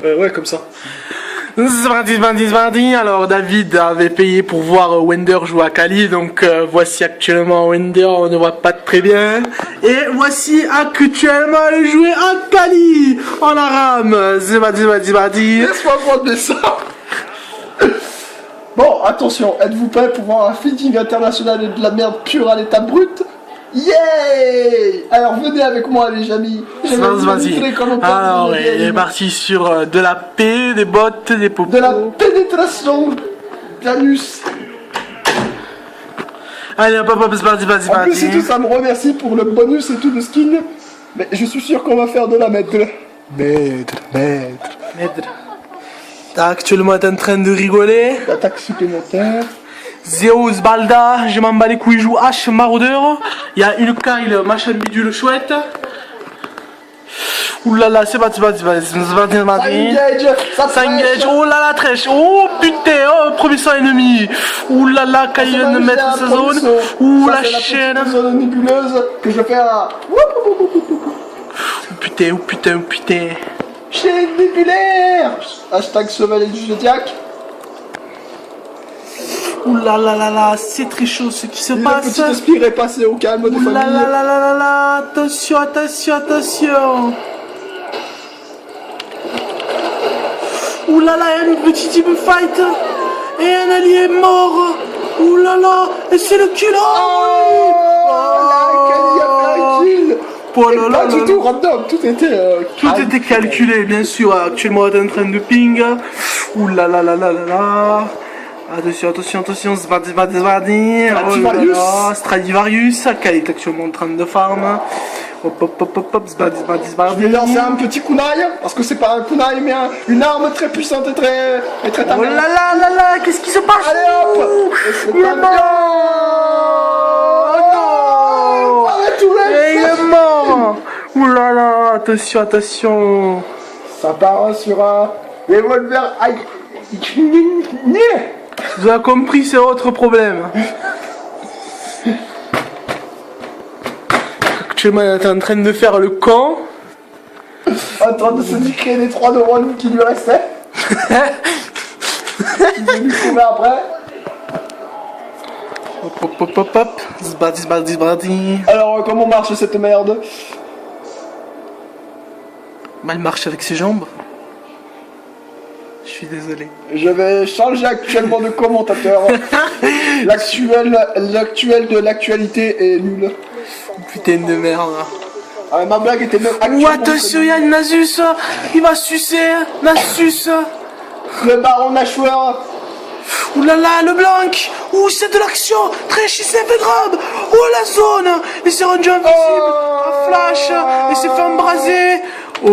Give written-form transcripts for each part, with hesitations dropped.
Ouais, comme ça. C'est parti. Alors David avait payé pour voir Wender jouer à Cali, donc voici actuellement Wender, on ne voit pas très bien. Et voici actuellement le jouer à Cali en arabe. C'est parti. Laisse-moi prendre ça. Bon, attention, êtes-vous prêts pour voir un feeding international et de la merde pure à l'état brut? Yeah! Alors venez avec moi les amis. Vas-y. Alors il est parti sur de la paix, des bottes, des popos. De la pénétration d'anus. Allez hop, c'est parti. En plus et tout ça me remercie pour le bonus et tout de skin. Mais je suis sûr qu'on va faire de la maître. T'as actuellement en train de rigoler. Attaque supplémentaire. Zeus Balda, je m'en bats les couilles, joue H maraudeur. Il y a une Kyle, machin bidule chouette. Oulala, c'est parti. Engage, Ça engage, oh là la trèche, oh putain, oh premier sang ennemi. Oulala, quand il vient de mettre sa zone. Ouh la chaîne. Zone nébuleuse que je fais à. Oh putain. Chaîne nébulaire. Hashtag chevalier du Zodiac. Oulala, c'est très chaud ce qui se passe. Le petit esprit est passé au calme de famille. Oulala, attention. Oulala, il y a une petite team fight. Et un allié est mort. Oulala, et c'est le kill. Oh, pas du tout random, tout était calculé, bien sûr. Actuellement, on est en train de ping. Oulala. Attention, c'est parti. Stradivarius. Stradivarius, qui est actuellement en train de farm. Hop, c'est parti. Je vais lancer un petit kunai, parce que c'est pas un kunai, mais une arme très puissante et très Oh là, qu'est-ce qui se passe? Allez hop! Il est mort! Oh non! Et il est mort! Oulala, attention! Ça part sur un revolver. Vous avez compris, c'est votre problème. Actuellement, il est en train de faire le camp. En train de se niquer les 3 neurones qui lui restaient. Il va lui trouver après. Hop. C'est parti. Alors, comment marche cette merde? Mal marche avec ses jambes. Je suis désolé. Je vais changer actuellement de commentateur. L'actuel de l'actualité est nul. Putain de merde. Ah, ma blague était même Ou attention, il y a une Nasus. Il va sucer. Nasus. Le baron Nashua. Oulala, le blanc. Ouh, c'est de l'action. Trèche, il s'est fait grab. Oh, la zone. Il s'est rendu invisible. Un flash. Il s'est fait embraser. Oh,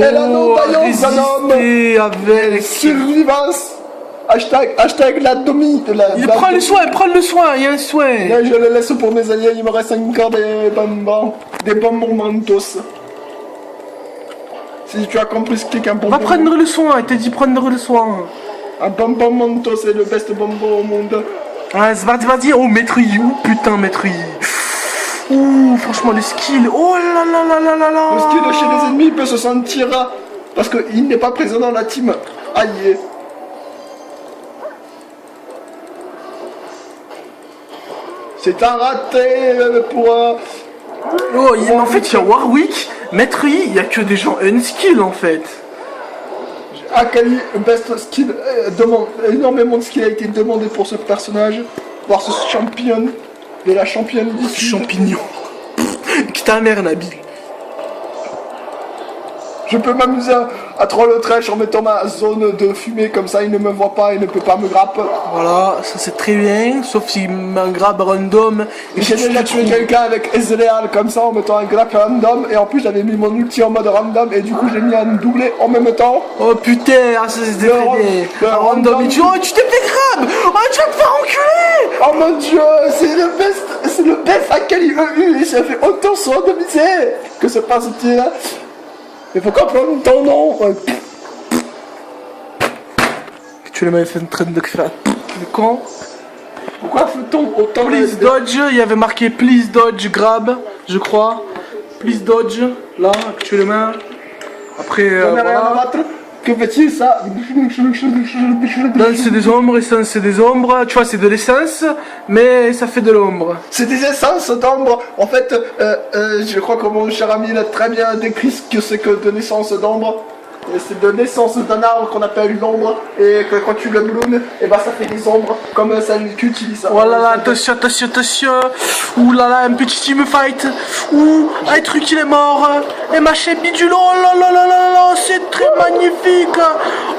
résister avec survivance. Hashtag la demi. Il prend le soin, il y a un soin. Là, je le laisse pour mes alliés, il me reste encore des bonbons mentos. Si tu as compris ce qu'est un bonbon. Va prendre le soin, il t'a dit prendre le soin. Un bonbon mentos, c'est le best bonbon au monde. Ouais, c'est parti. Oh, Maître Yi, oh putain, Maître Yi. Ouh, franchement, le skill. Oh là là. Le skill de chez les ennemis peut se sentir parce qu'il n'est pas présent dans la team. Aïe. C'est un raté pour Oh, en fait, il y a Warwick, Maître Yi, il n'y a que des gens unskill en fait. Akali, best skill, énormément de skill a été demandé pour ce personnage. Voir ce champion de la championne du champignon. Qui ta mère, Nabil. Je peux m'amuser à troll le trash en mettant ma zone de fumée, comme ça il ne me voit pas et ne peut pas me grapper. Voilà, ça c'est très bien, sauf s'il me grappe random. J'ai déjà tué quelqu'un avec Ezreal comme ça en mettant un grappe random, et en plus j'avais mis mon ulti en mode random et du coup j'ai mis un doublé en même temps. Oh putain, ça c'était très bien. Random, oh tu t'es fait grab. Oh tu vas te faire enculer. Oh mon dieu, c'est le best Akali EU et ça fait autant sodomiser. Que se passe-t-il? Il faut comprendre ton nom. Tu l'as fait en train de faire le con. Pourquoi fait-on autant? Please dodge, il y avait marqué please dodge grab, je crois. Please dodge, là, actuellement. Après, voilà. Que fait-il ça? Lancer des ombres, essence des ombres. Tu vois, c'est de l'essence, mais ça fait de l'ombre. C'est des essences d'ombre. En fait, je crois que mon cher ami l'a très bien décrit ce que c'est que de naissance d'ombre. C'est de naissance d'un arbre qu'on appelle l'ombre. Et que quand tu le bloomes, et ben ça fait des ombres. Comme ça qu'utilise ça. Oh là là, attention, attention, attention. Ouh là là, un petit team fight. Ouh, un truc il est mort. Et machin bidule. Oh là là là là là, c'est très magnifique.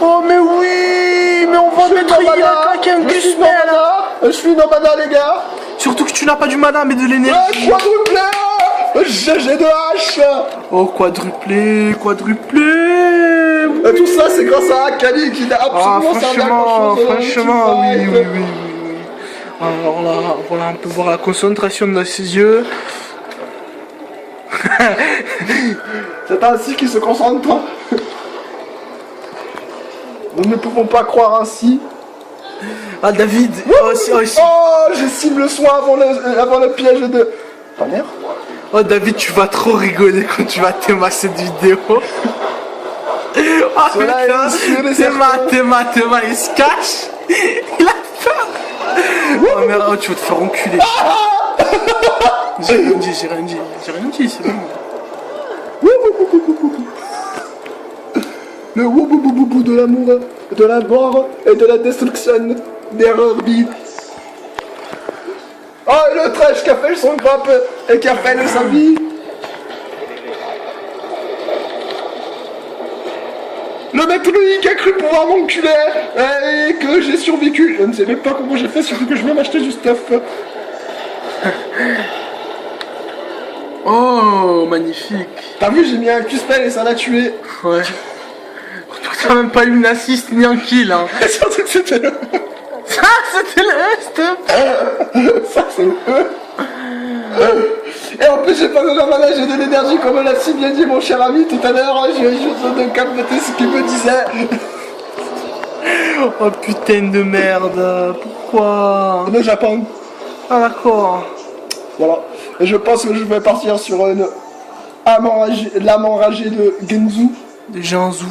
Oh mais oui, mais on va mettre il a claqué un Gusmel. Je suis dans mana les gars. Surtout que tu n'as pas du mana mais de l'énergie. Quadruplé. GG de hache. Oh quadruplé, quadruplé. Tout ça c'est grâce à Akali qui n'a absolument servi à grand chose. Franchement, oui. Alors là, voilà, on peut voir la concentration dans ses yeux. C'est ainsi qu'il se concentre. Nous ne pouvons pas croire ainsi. Ah David. Je cible le soin avant le piège de... Pas l'air. Oh David, tu vas trop rigoler quand tu vas t'aimer cette vidéo. Oh putain, Théma, il se cache. Il a peur. Oh merde, oh, tu vas te faire enculer. J'ai rien dit, c'est bon. Le wouboubouboubou de l'amour, de la mort et de la destruction d'erreur bide. Oh, et le trash qui a fait son grappe et qui a fait de sa vie. Le mec lui qui a cru pouvoir m'enculer et que j'ai survécu. Je ne sais même pas comment j'ai fait, surtout que je vais m'acheter du stuff. Oh, magnifique. T'as vu, j'ai mis un Q-spell et ça l'a tué. Ouais. T'as même pas eu une assist ni un kill, hein. Surtout que c'était le... Ça, c'était le E, Ça, c'est le E. Et en plus, j'ai pas besoin de mana, j'ai de l'énergie, comme l'a si bien dit mon cher ami tout à l'heure. J'ai juste de calmer ce qu'il me disait. Oh putain de merde, pourquoi? Le Japon. Ah d'accord. Voilà. Et je pense que je vais partir sur une l'âme enragée de Genzu. De Janzou.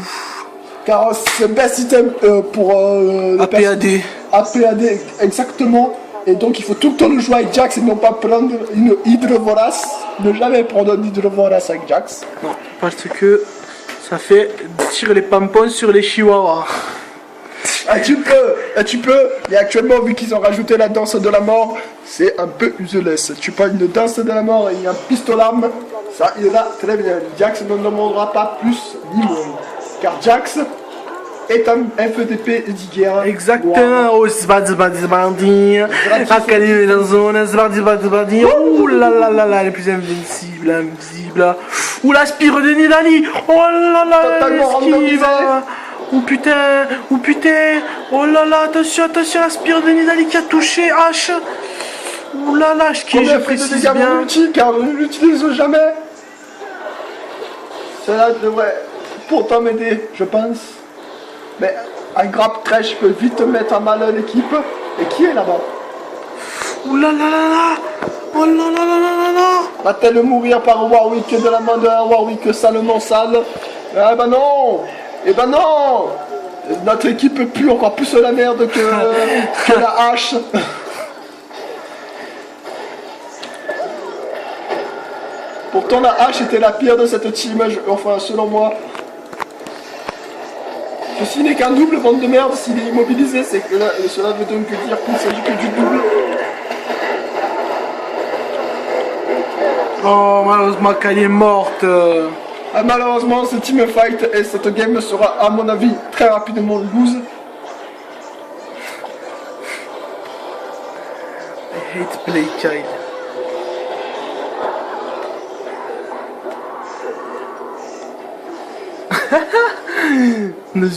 Car c'est le best item pour APAD. APAD, exactement. Et donc il faut tout le temps le jouer avec Jax et non pas prendre une hydre vorace. Ne jamais prendre une hydre vorace avec Jax. Non, parce que ça fait tirer les pampons sur les chihuahuas. Tu peux. Et actuellement, vu qu'ils ont rajouté la danse de la mort, c'est un peu useless. Tu prends une danse de la mort et un pistolarme, ça ira très bien. Jax ne demandera pas plus ni moins. Car Jax est un FDP d'Iguerre. Exactement. Oh, zbadi. Akali est dans zone, zbadi. Ouh là là là là, les plus invisibles. Ouh, la spire de Nidali. Oh là là, l'esquive. Oh putain, oh là là, attention, la spire de Nidali qui a touché H. Ouh là là, je précise bien. Car je ne l'utilise jamais. Cela devrait pourtant m'aider, je pense. Mais un grappe trash peut vite mettre à mal l'équipe. Et qui est là-bas? Ouh là là là là. Oh là là là là là. Va-t-elle mourir par Warwick de la main d'un Warwick salement sale? Eh ben non. Eh ben non. Notre équipe pue encore plus la merde que la hache. Pourtant la hache était la pire de cette team, enfin selon moi. Ceci n'est qu'un double, bande de merde. S'il est immobilisé, c'est que cela veut donc dire qu'il ne s'agit que du double. Oh, malheureusement qu'elle est morte. Malheureusement, ce team fight et cette game sera, à mon avis, très rapidement lose. I hate play Kyle.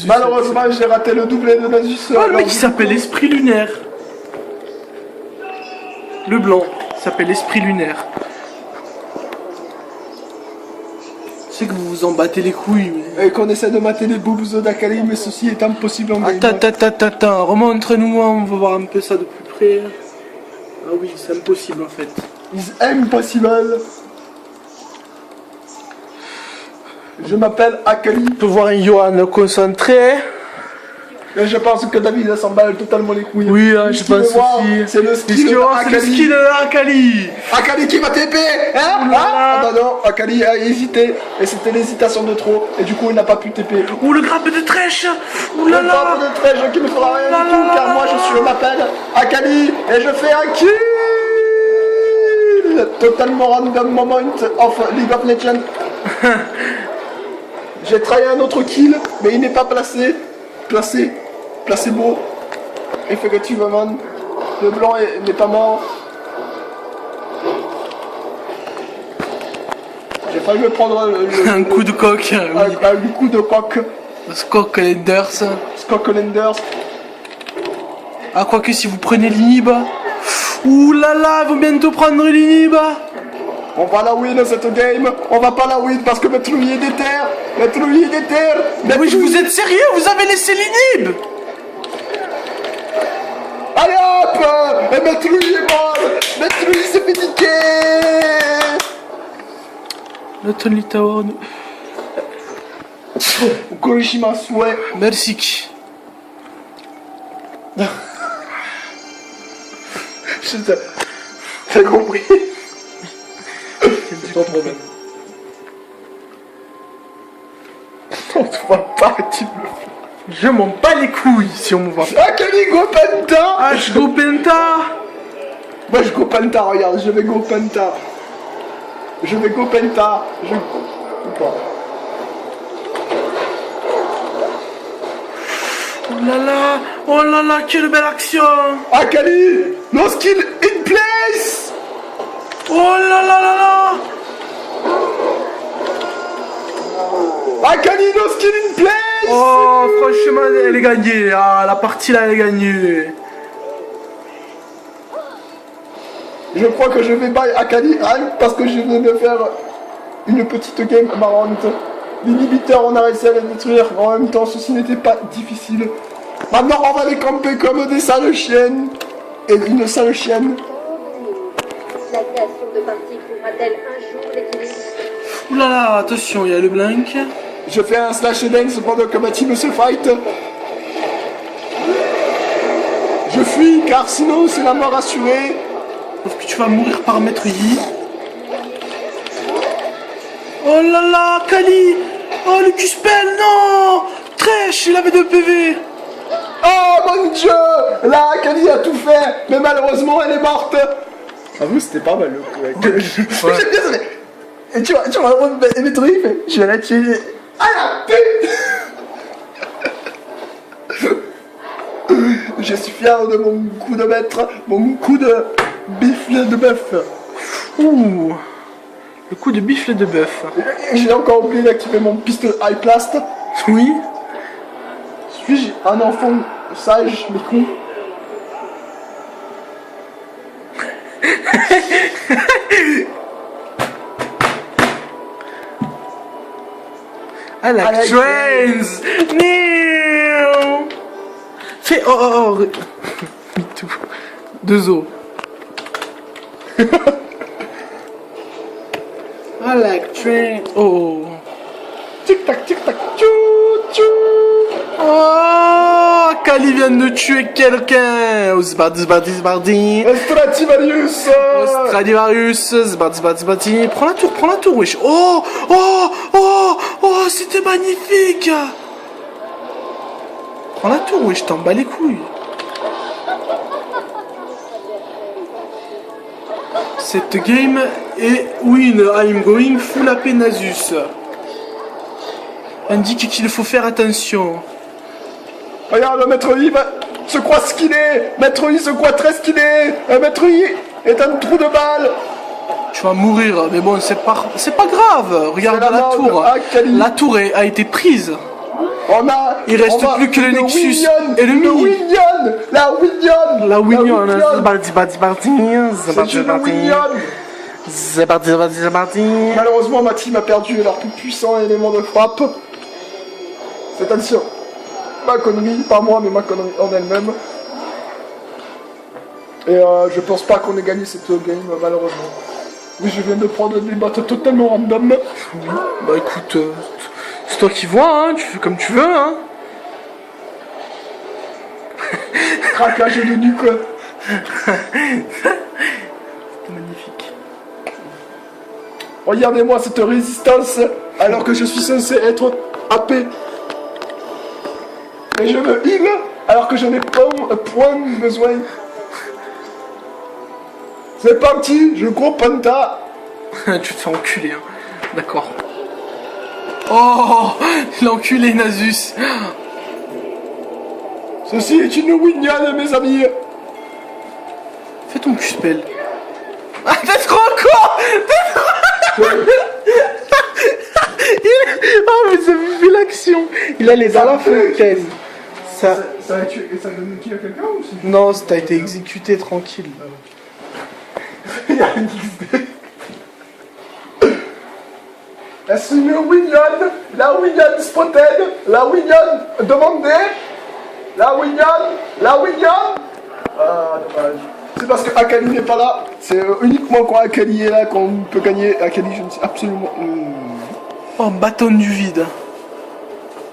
Malheureusement, j'ai raté le doublé de Nasus. Oh, le mec qui s'appelle Esprit Lunaire. Le blanc s'appelle Esprit Lunaire. Je sais que vous vous en battez les couilles. Mais... Et qu'on essaie de mater les boobs d'Akali, mais ceci est impossible en game. Attends, remontre-nous, on va voir un peu ça de plus près. Ah oui, c'est impossible en fait. It's impossible. Je m'appelle Akali. On peut voir un Johan concentré. Et je pense que David s'emballe totalement les couilles. Oui, hein, je Tu veux pense voir, aussi. C'est le skill C'est le d'Akali. skill d'Akali. Akali qui va TP, hein? Ah bah non, Akali a hésité. Et c'était l'hésitation de trop. Et du coup, il n'a pas pu TP. Ouh, le grappe de trèche. Ouh là Le là. grappe de trèche qui ne fera rien là du tout. là Car moi, je m'appelle Akali. Et je fais un kill. Totalement random moment of League of Legends. J'ai trahi un autre kill, mais il n'est pas placé. Placebo. Effectivement. Le blanc n'est pas mort. J'ai failli me prendre Un coup de coq. Oui. un coup de coq. Skok Lenders. Scott Lenders. Ah, quoique si vous prenez l'Inhib. Ouh là là, ils vont bientôt prendre l'Inhib. On va la win cette game. On va pas la win parce que Maître Louis est déter. Maître Louis est déter. Oui, vous êtes sérieux? Vous avez laissé l'Inhib? Allez hop. Et Maître Louis est mort. Maître Louis s'est fait niquer. Le Tony Tower. Kurishima souhait. Merci. T'as compris? C'est ton problème. On te voit pas, tu me Je m'en bats les couilles si on me voit pas. Akali go Penta. Ah, je go Penta. Moi je go Penta, regarde, je vais go Penta. Je vais go Penta. Je... Ou pas. Oh là là, quelle belle action. Akali, no skill in place. Oh là là là là. Akali, no skill in place. Oh, franchement, elle est gagnée. Ah, la partie là, elle est gagnée. Je crois que je vais buy Akali rien que parce que je viens de faire une petite game marrante. L'inhibiteur, on a réussi à les détruire. En même temps, ceci n'était pas difficile. Maintenant, on va les camper comme des sales chiennes. Et une sale chienne. La création de parties trouvera-t-elle un jour l'équilibre? Ouh là là, attention, il y a le blank. Je fais un slash dance pendant que ma team se fight. Je fuis car sinon c'est la mort assurée. Sauf que tu vas mourir par maître Yi. Oh là là, Kali. Oh, le Q-spell, non. Trash, il avait 2 PV. Oh mon dieu. Là, Kali a tout fait. Mais malheureusement, elle est morte. Avoue, c'était pas mal le coup. Ouais. J'aime bien ça. Et tu vois, mes trucs, il fait, je vais la tuer. Ah la pute. Je suis fier de mon coup de maître, mon coup de bifle de bœuf. Ouh. Le coup de bifle de bœuf. J'ai encore oublié d'activer mon pistolet High Blast. Oui. Suis-je un enfant sage mais con? I like trains. Néo. Fais oh. Me too. 2 os. I like trains. Oh. Tic tac, tchou tchou. Oh, Kali vient de tuer quelqu'un. Oh, Zbardi. Stradivarius. Stradivarius, Zbardi. Prends la tour, wesh. Oh, c'était magnifique. Prends la tour, wesh, t'en bats les couilles. Cette game est win. I'm going full AP Nasus. Indique qu'il faut faire attention. Regarde, le maître Yi se croit skillé. Maître Yi se croit très skillé. Maître Yi est un trou de balle. Tu vas mourir, mais bon, c'est pas grave. Regarde C'est la la mort tour. de Akali. La tour a été prise. Il reste plus que le Nexus et le Mini. La Winion. La Winion, Zbardi. Malheureusement, ma team a perdu leur plus puissant élément de frappe. C'est-à-dire ma connerie, pas moi, mais ma connerie en elle-même. Et je pense pas qu'on ait gagné cette game, malheureusement. Oui, je viens de prendre des battes totalement random. Bah écoute, toi qui vois, hein, tu fais comme tu veux, hein. Craquage de nuque. C'est magnifique. Regardez-moi cette résistance alors que je suis censé être AP. Et je me heal alors que je n'ai pas point besoin. C'est parti, je gros panta. Tu te fais enculer, hein. D'accord. Oh, l'enculé Nasus. Ceci est une wignonne, mes amis. Fais ton cul-spell. Ah, t'es trop con. Oh, mais ça fait l'action. Il a les à feu, Ken. Ça... Ça a donné qui à quelqu'un ou c'est... Non, t'as été exécuté tranquille. Il y a une XD. Est-ce une wignonne? La wignonne spotted. La wignonne demandée. La wignonne. Ah, dommage. C'est parce que Akali n'est pas là. C'est uniquement quand Akali est là qu'on peut gagner. Akali, je ne sais absolument... Oh, bâton du vide.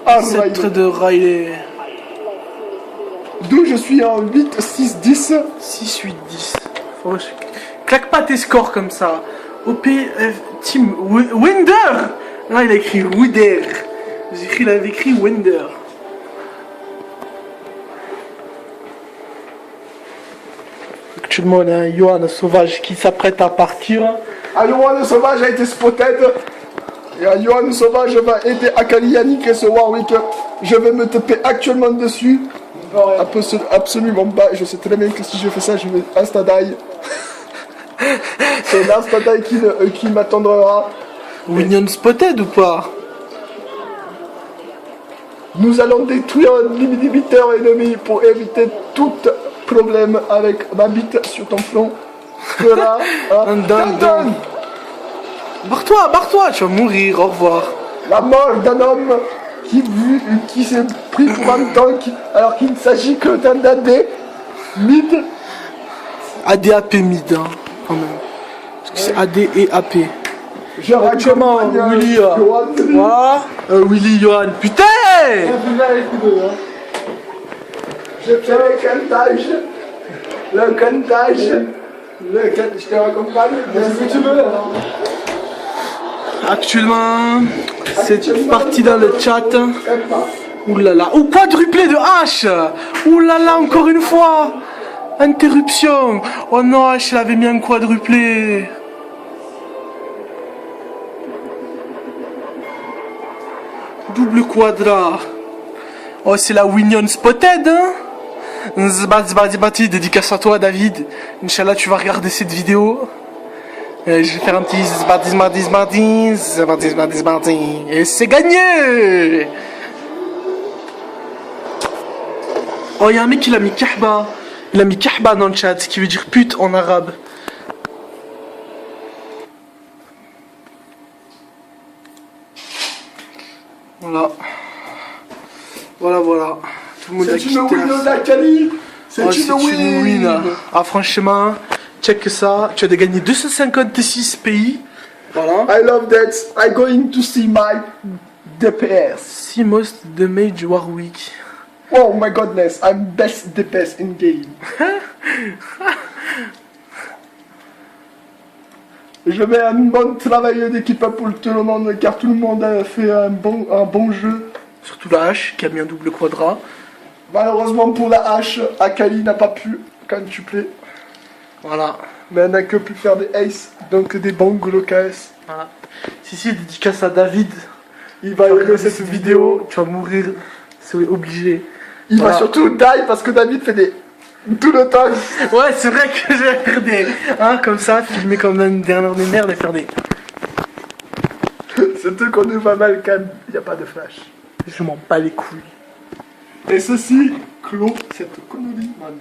Ah, Sceptre de Riley. D'où je suis en 8, 6, 10. 6, 8, 10. Faut... Claque pas tes scores comme ça. OPF Team Wender. Là, il a écrit Wider. Il avait écrit Wender. Actuellement, on a un Johan sauvage qui s'apprête à partir. Un Johan sauvage a été spotted. Et un Johan sauvage va aider Akali à niquer ce Warwick. Je vais me taper actuellement dessus. Absolument pas. Je sais très bien que si je fais ça, je vais insta-die. C'est l'insta-die qui m'attendra. Winion spotted ou pas? Nous allons détruire l'inhibiteur ennemi pour éviter tout problème avec ma bite sur ton front. Voilà. Dun. Barre-toi, tu vas mourir, au revoir. La mort d'un homme qui s'est pris pour un tank alors qu'il ne s'agit que d'un AD mid. AD-AP mid, hein, quand même. Parce que c'est AD et AP. Je Comment Willy, voilà. Willy, Johan, putain. Je fais le cantage. Je te raccompagne. Qu'est-ce que tu veux là? Actuellement, c'est parti dans le chat. Oulala. Ou quadruplé de H. Oulala, encore une fois. Interruption. Oh non, H, il avait mis un quadruplé. Double quadra. Oh, c'est la Winion Spotted, hein. Zbati, dédicace à toi, David. Inch'Allah, tu vas regarder cette vidéo. Je vais faire un petit zbati. Et c'est gagné. Oh, il y a un mec qui l'a mis kahba. Il a mis kahba dans le chat, ce qui veut dire pute en arabe. Voilà. Tout le monde a C'est une win d'Akali. C'est une win. Ah, franchement, check ça. Tu as gagné 256 pays. Voilà. I love that. I'm going to see my DPS. See most damage Warwick. Oh my goodness, I'm best DPS in game. Je mets un bon travail d'équipe pour tout le monde car tout le monde a fait un bon jeu. Surtout la hache qui a mis un double quadra. Malheureusement pour la hache, Akali n'a pas pu quintupler. Voilà. Mais elle n'a que pu faire des aces, donc des bons gros caisses. Voilà. Si, dédicace à David. Il va aimer cette vidéo. Tu vas mourir, c'est obligé. Il va surtout die parce que David fait des... tout le temps. Ouais, c'est vrai que je vais faire des... Hein, comme ça, filmer comme une dernière de merde et faire des... Surtout qu'on nous va mal quand il n'y a pas de flash. Je m'en bats les couilles. Et ceci clôt cette connerie, man.